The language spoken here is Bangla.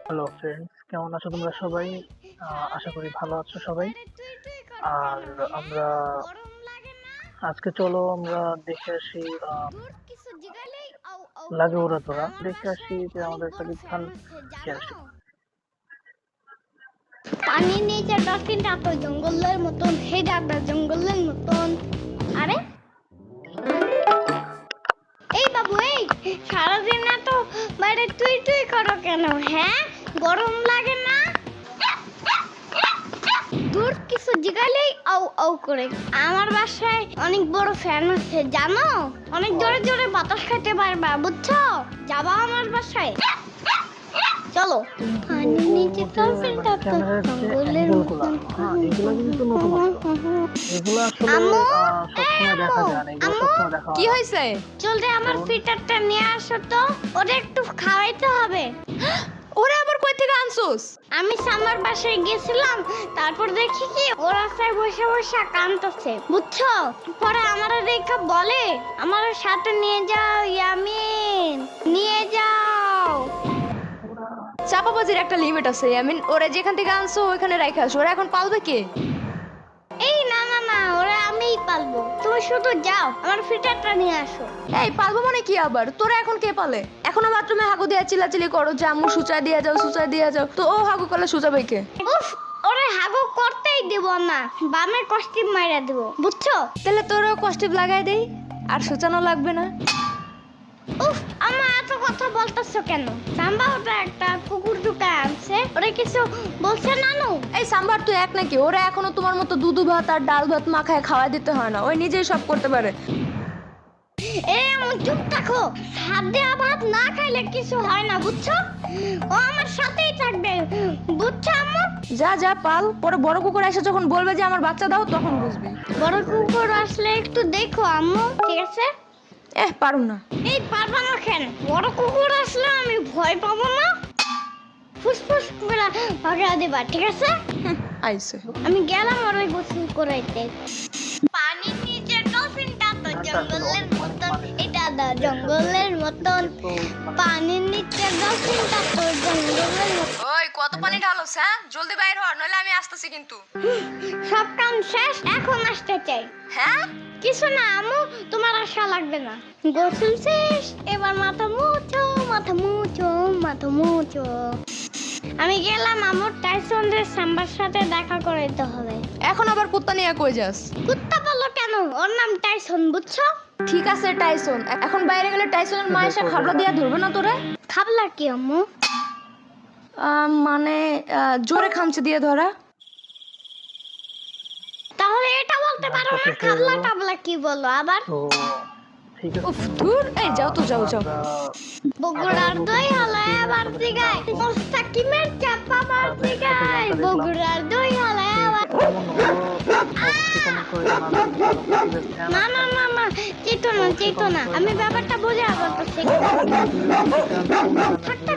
হ্যালো ফ্রেন্ডস, কেমন আছো তোমরা সবাই? আশা করি ভালো আছো সবাই। আর আমরা আজকে চলো আমরা দেখে আসি লাগে ওরা তোরা দেখে আসি যে আমাদের সাকিব খান কে আসে। পানির নিচে ডলফিনটা তো জঙ্গলের মতন, হেডাটা জঙ্গলের মতন। আরে এই বাবু, এই সারাদিন এত বাইরে তুই তুই করো কেন? হ্যাঁ, গরম লাগে না? দূর কিছু জিগালেই আউ আউ করে। আমার বাসায় অনেক বড় ফ্যান আছে জানো, অনেক জোরে জোরে বাতাস খেতে পারবা, বুঝছো? যাবা আমার বাসায়, চলো। পানির নিচে ডলফিনটা তো জঙ্গলের মতন। এগুলো কিন্তু নতুন, এগুলো আসলে সবসময় দেখা যায় না, এগুলো সবসময় দেখা কি হয়েছে? চলতে আমার ফিটারটা নিয়ে আসো তো, ওরে একটু খাওয়াইতে হবে। ওরে আবার কই থেকে আনছুস? আমি সামার বাসায় গেছিলাম, তারপর দেখি কি ও রাস্তায় বসে বসে কাঁদতেছে, বুঝছো? পরে আমারে দেখা বলে আমার সাথে নিয়ে যাও ইয়ামিন, নিয়ে যাও। চাপাবাজির একটা লিমিট আছে। ওরে যেখান থেকে আনছো ওইখানে রাইখা আসো। ওরা এখন পালবে কে? এই না না না, ওরা আমিই পালবো, তুমি শুধু যাও আমার ফিটারটা নিয়ে আসো। এই পালবো মানে কি আবার? তোরা এখন কে পালে? এখনো বাথরুমে হাগু দিয়া চিল্লাচিল্লি করো যে আম্মু সুচা দিয়া যাও, সুচা দিয়া যাও। তো ও হাগু করলে সুচাবে কে? উফ, ওরে হাগু করতেই দেব না, বামে কষ্টিপ মাইরা দেব, বুঝছো? তাহলে তোরও কষ্টিপ লাগাই দেই, আর সুচানো লাগবে না। উফ, আমার এত কথা বলতেছো কেন? সাম্বা ওটা একটা কুকুর ঢুকায় আনছে, ওরা কিছু বলছে নানু? এই সাম্বার তুই এক নাকি? ওরা এখনো তোমার মতো দুধু ভাত আর ডাল ভাত মাখায় খাওয়া দিতে হয় না, ওই নিজেই সব করতে পারে। এই আমার চুপ থাকো, হাত দেওয়া ভাত না খাইলে কিছু হয় না, বুঝছো? ও আমার সাথেই থাকবে, বুঝছো আম্মু? যা যা পাল, পরে বড় কুকুর এসে যখন বলবে যে আমার বাচ্চা দাও তখন বুঝবি। বড় কুকুর আসলে একটু দেখো আম্মু, ঠিক আছে? পারুম না। এই পারবা না কেন? বড় কুকুর আসলে আমি ভয় পাবো না, ফুসফুস করে ভাগা দেবা, ঠিক আছে? আইছে। আমি গেলাম ওর ওই গোসল করাইতে। পানির নিচে ডলফিনটা তো জঙ্গলের মতন, এটা দা জঙ্গলের মতন। পানির নিচে ডলফিনটা তো জঙ্গলের মতন। ওই কত পানি ঢালোস? হ্যাঁ, জলদি বাইর হ, নইলে আমি আসতেছি কিন্তু। সব কাম শেষ, এখন আসতে চাই। হ্যাঁ, কিছু না আম্মু, তোমার আশা লাগবে না। গোসল শেষ, এবার মাথা মুছো, মাথা মুছো, মাথা মুছো। আমি গেলাম, আমার টাইসনের সাম্বার সাথে দেখা করাইতে হবে। এখন আবার কুত্তা নিয়ে কই যাস? কুত্তা বলো কেন? ওর নাম টাইসন, বুঝছো? ঠিক আছে টাইসন, এখন বাইরে গেলে টাইসনের মা এসে খাবলা দিয়া ধরবে না তোরে? খাবলা কি আম্মু? মানে জোরে খামচে দিয়ে ধরা। তাহলে এটা বলতে পারো না খাবলা টাবলা কি বলো আবার? তো ঠিক আছে, উফ দূর, এই যাও তো, যাও যাও। বগুড়ার দই হলে আবার দিগায়, মোস্তাকিমের চাপা বার দিগায়, বগুড়ার দই হলে আবার। না না না না, চেতো না চেতো না, আমি ব্যাপারটা বুঝে বলতেছি। থাক থাক